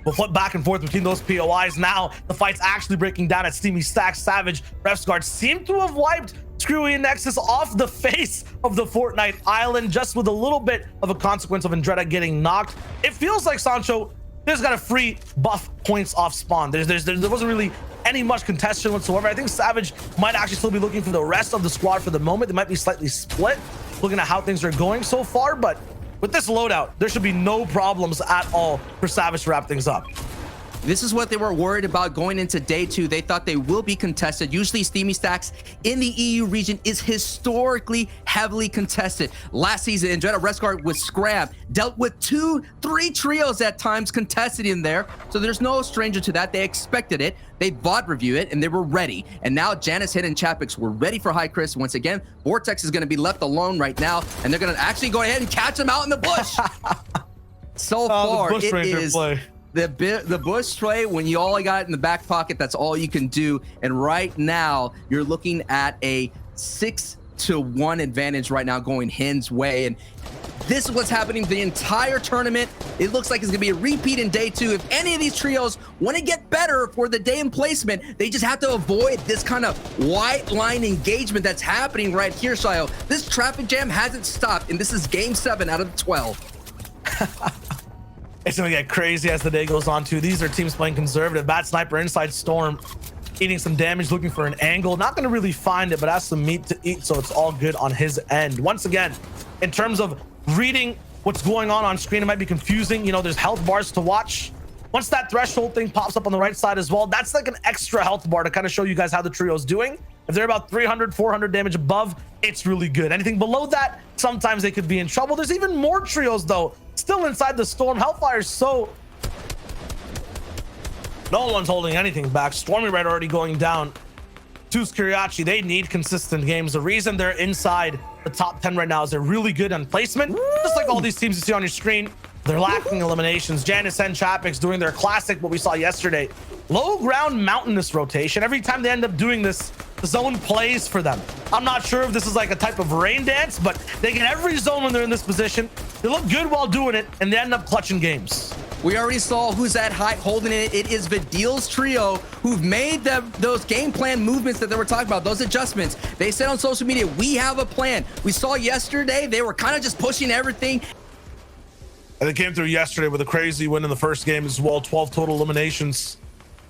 We'll flip back and forth between those POIs. Now the fight's actually breaking down at Steamy Stacks. Savage, Refsguard seem to have wiped Screwy and Nexus off the face of the Fortnite island, just with a little bit of a consequence of Andretta getting knocked. It feels like Sancho just got a free buff points off spawn. There wasn't really any much contention whatsoever. I think Savage might actually still be looking for the rest of the squad for the moment. They might be slightly split, looking at how things are going so far, but with this loadout, there should be no problems at all for Savage to wrap things up. This is what they were worried about going into day 2. They thought they will be contested. Usually Steamy Stacks in the EU region is historically heavily contested. Last season, Andretta Resguard with Scram dealt with 2-3 trios at times contested in there. So there's no stranger to that. They expected it. They bot review it and they were ready. And now Janice Hit and Chapix were ready for High Chris. Once again, Vortex is going to be left alone right now, and they're going to actually go ahead and catch him out in the bush. So far, it is play. The bush trade, when you all got it in the back pocket, that's all you can do. And right now, you're looking at a 6-1 advantage right now going Hen's way. And this is what's happening the entire tournament. It looks like it's gonna be a repeat in day 2. If any of these trios want to get better for the day in placement, they just have to avoid this kind of white line engagement that's happening right here, Shio. This traffic jam hasn't stopped, and this is game 7 out of the 12. It's gonna get crazy as the day goes on too. These are teams playing conservative. Bad Sniper inside Storm, eating some damage, looking for an angle. Not gonna really find it, but has some meat to eat, so it's all good on his end. Once again, in terms of reading what's going on screen, it might be confusing. You know, there's health bars to watch. Once that threshold thing pops up on the right side as well, that's like an extra health bar to kind of show you guys how the trio's doing. If they're about 300, 400 damage above, it's really good. Anything below that, sometimes they could be in trouble. There's even more trios though, still inside the Storm. Hellfire's so... no one's holding anything back. Stormy Red already going down. Tuz Kiriachi, they need consistent games. The reason they're inside the top 10 right now is they're really good on placement. Just like all these teams you see on your screen, they're lacking eliminations. Janice and Chapix doing their classic, what we saw yesterday. Low ground mountainous rotation. Every time they end up doing this, the zone plays for them. I'm not sure if this is like a type of rain dance, but they get every zone when they're in this position. They look good while doing it, and they end up clutching games. We already saw who's at height holding it. It is Vidil's trio who've made those game plan movements that they were talking about, those adjustments. They said on social media, we have a plan. We saw yesterday, they were kind of just pushing everything. And they came through yesterday with a crazy win in the first game as well. 12 total eliminations.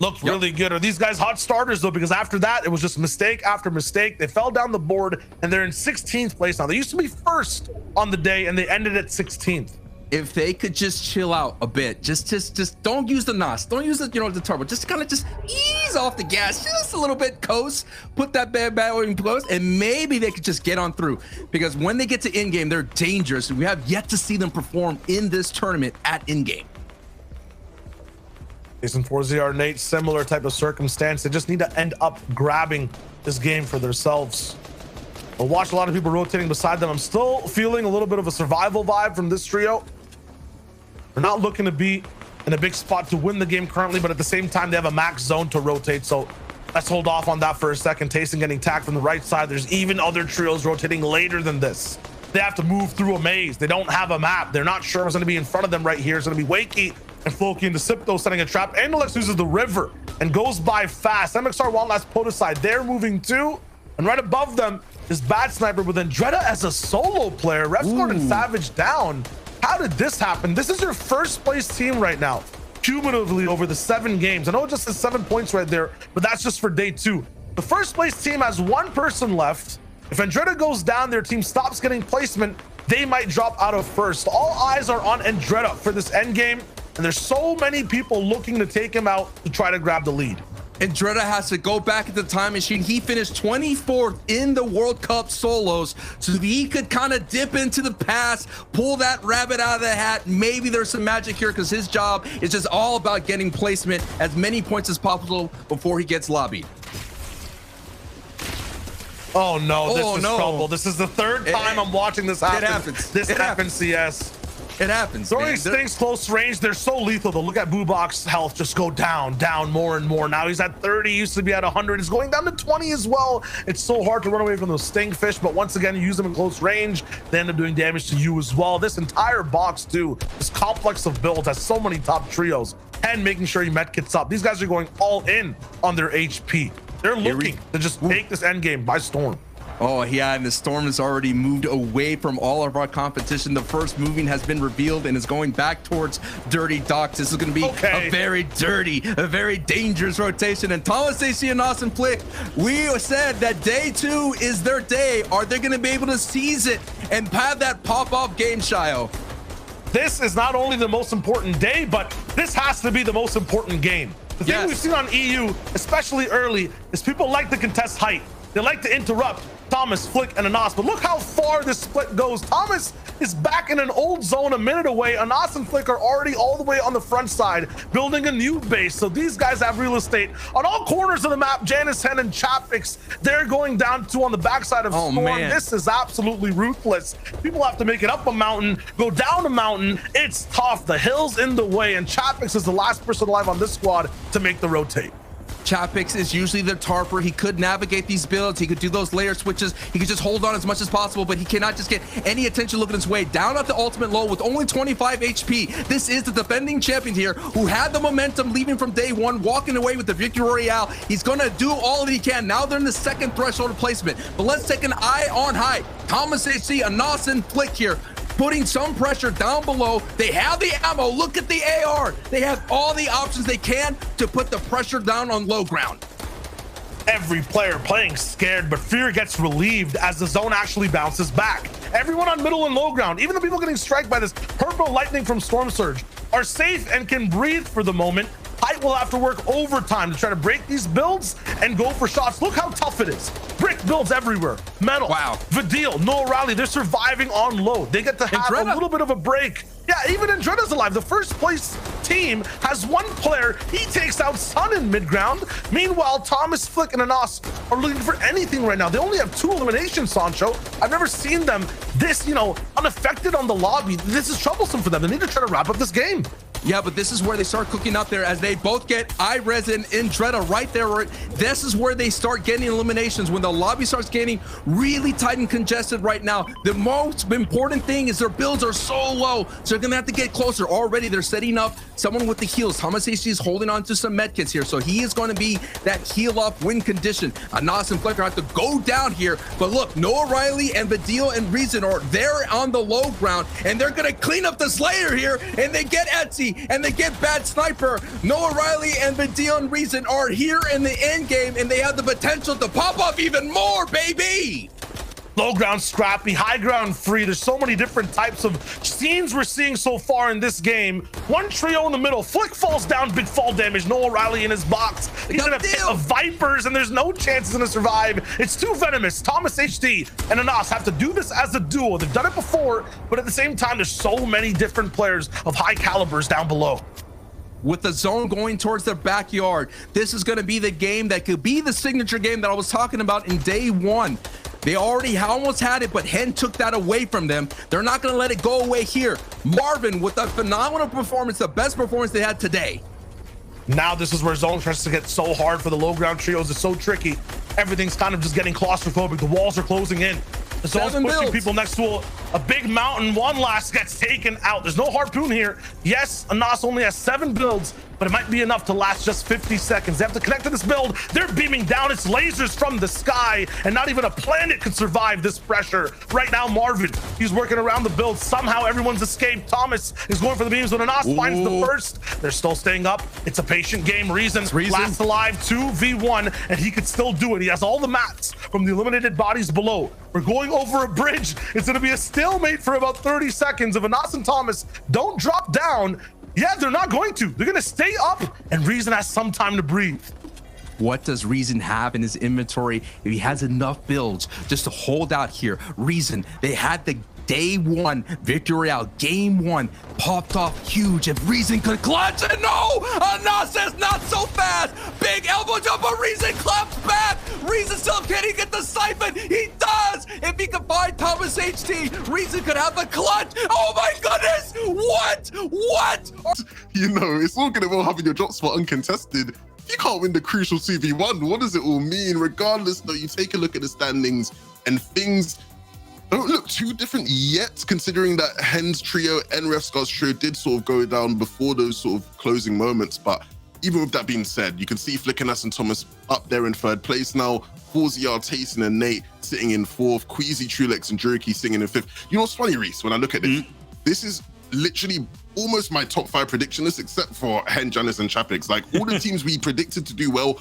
Looked really good. Are these guys hot starters though? Because after that, it was just mistake after mistake. They fell down the board and they're in 16th place now. They used to be first on the day and they ended at 16th. If they could just chill out a bit, just don't use the NOS, don't use the, the turbo, just kind of just ease off the gas just a little bit, coast, put that bad in close, and maybe they could just get on through. Because when they get to in-game, they're dangerous. We have yet to see them perform in this tournament at in-game. Jason 4ZR, Nate, similar type of circumstance. They just need to end up grabbing this game for themselves. I'll watch a lot of people rotating beside them. I'm still feeling a little bit of a survival vibe from this trio. They're not looking to be in a big spot to win the game currently, but at the same time, they have a max zone to rotate. So let's hold off on that for a second. Tayson getting tagged from the right side. There's even other trios rotating later than this. They have to move through a maze. They don't have a map. They're not sure what's going to be in front of them right here. It's going to be Wakey and Floki into Sipto setting a trap. Andalex uses the river and goes by fast. MXR Wild Last Podicide, they're moving too. And right above them is Bad Sniper with Andretta as a solo player. Refsguard and Savage down. How did this happen? This is your first place team right now, cumulatively over the 7 games. I know it just says 7 points right there, but that's just for day 2. The first place team has 1 person left. If Andretta goes down, their team stops getting placement, they might drop out of first. All eyes are on Andretta for this end game, and there's so many people looking to take him out to try to grab the lead. Andretta has to go back at the time machine. He finished 24th in the World Cup solos, so he could kind of dip into the past, pull that rabbit out of the hat. Maybe there's some magic here because his job is just all about getting placement as many points as possible before he gets lobbied. Oh no, this is trouble. This is the 3rd time I'm watching this happen. It happens. This happens, CS. It happens. Throwing Man. things close range, they're so lethal though. Look at Boobok's health just go down more and more. Now he's at 30, used to be at 100. It's going down to 20 as well. It's so hard to run away from those stingfish, but once again, you use them in close range, they end up doing damage to you as well. This entire box too, this complex of builds has so many top trios and making sure you medkits up. These guys are going all in on their HP. They're looking to just take this end game by storm. Oh yeah, and the storm has already moved away from all of our competition. The first moving has been revealed and is going back towards Dirty Docks. This is going to be a very dirty, a very dangerous rotation. And Thomas, AC, and Austin Flick, we said that day 2 is their day. Are they going to be able to seize it and have that pop-off game, Shio? This is not only the most important day, but this has to be the most important game. The thing we've seen on EU, especially early, is people like to contest height. They like to interrupt Thomas, Flick, and Anas, but look how far this split goes. Thomas is back in an old zone a minute away. Anas and Flick are already all the way on the front side, building a new base. So these guys have real estate on all corners of the map. Janice, Hen, and Chapix, they're going down to on the backside of Storm. Man. This is absolutely ruthless. People have to make it up a mountain, go down a mountain. It's tough. The hill's in the way, and Chapix is the last person alive on this squad to make the rotate. Chapix is usually the tarper. He could navigate these builds. He could do those layer switches. He could just hold on as much as possible, but he cannot just get any attention looking his way. Down at the ultimate low with only 25 HP. This is the defending champion here who had the momentum leaving from day 1, walking away with the Victory Royale. He's going to do all that he can. Now they're in the second threshold of placement, but let's take an eye on high. Thomas AC, Anas, and Flick here, putting some pressure down below. They have the ammo. Look at the AR. They have all the options they can to put the pressure down on low ground. Every player playing scared, but fear gets relieved as the zone actually bounces back. Everyone on middle and low ground, even the people getting struck by this purple lightning from Storm Surge, are safe and can breathe for the moment. Height will have to work overtime to try to break these builds and go for shots. Look how tough it is. Brick builds everywhere. Metal. Wow. Vidil, Noah Riley, they're surviving on low. They get to have a little bit of a break. Yeah, even Andretta's alive. The first place team has one player. He takes out Sun in mid-ground. Meanwhile, Thomas, Flick, and Anas are looking for anything right now. They only have 2 eliminations, Sancho. I've never seen them this, unaffected on the lobby. This is troublesome for them. They need to try to wrap up this game. Yeah, but this is where they start cooking up there as they both get iRes and Andretta right there. This is where they start getting eliminations when the lobby starts getting really tight and congested right now. The most important thing is their builds are so low, so they're gonna have to get closer. Already they're setting up someone with the heals. Thomas AC is holding on to some medkits here, so he is going to be that heal up win condition. Anas and Flicker have to go down here, but look, Noah Riley and Vidil and Reason are there on the low ground, and they're gonna clean up the Slayer here, and they get Etsy, and they get Bad Sniper. Noah Riley and Vidil and Reason are here in the end game, and they have the potential to pop off even more, baby. Low ground scrappy, high ground free. There's so many different types of scenes we're seeing so far in this game. One trio in the middle. Flick falls down, big fall damage. Noah Riley in his box. He's in a pit of Vipers, and there's no chance he's gonna survive. It's too venomous. Thomas HD and Anas have to do this as a duo. They've done it before, but at the same time, there's so many different players of high calibers down below. With the zone going towards their backyard, this is going to be the game that could be the signature game that I was talking about in day 1. They already almost had it, but Hen took that away from them. They're not going to let it go away here. Marvin with a phenomenal performance, the best performance they had today. Now this is where zone tries to get so hard for the low ground trios. It's so tricky. Everything's kind of just getting claustrophobic. The walls are closing in. The zone's pushing people next to a big mountain. One last gets taken out. There's no harpoon here. Yes, Anas only has 7 builds, but it might be enough to last just 50 seconds. They have to connect to this build. They're beaming down. It's lasers from the sky, and not even a planet could survive this pressure. Right now, Marvin, he's working around the build. Somehow everyone's escaped. Thomas is going for the beams when Anas finds the first. They're still staying up. It's a patient game. Reason last alive 2v1, and he could still do it. He has all the mats from the eliminated bodies below. We're going over a bridge. It's going to be a stalemate for about 30 seconds. If Anas and Thomas don't drop down, yeah, they're not going to. They're going to stay up, and Reason has some time to breathe. What does Reason have in his inventory if he has enough builds just to hold out here? Reason, they had the day 1 Victory Royale, game 1 popped off huge. If Reason could clutch it, no! Anas says not so fast. Big elbow jump, but Reason claps back. Reason still getting get the siphon. He does. If he can find Thomas HT, Reason could have the clutch. Oh my goodness. What? You know, it's all gonna well having your drop spot uncontested. You can't win the crucial 2v1. What does it all mean? Regardless, though, you take a look at the standings and things don't look too different yet, considering that Hen's trio and Refscar's trio did sort of go down before those sort of closing moments. But even with that being said, you can see Flickernas and Thomas up there in third place now. Forziar, Tayson, and Nate sitting in fourth. Queasy, Trulex, and Juriki sitting in fifth. You know what's funny, Reese, when I look at this? This is literally almost my top 5 prediction list, except for Hen, Janice, and Chapix. Like, all the teams we predicted to do well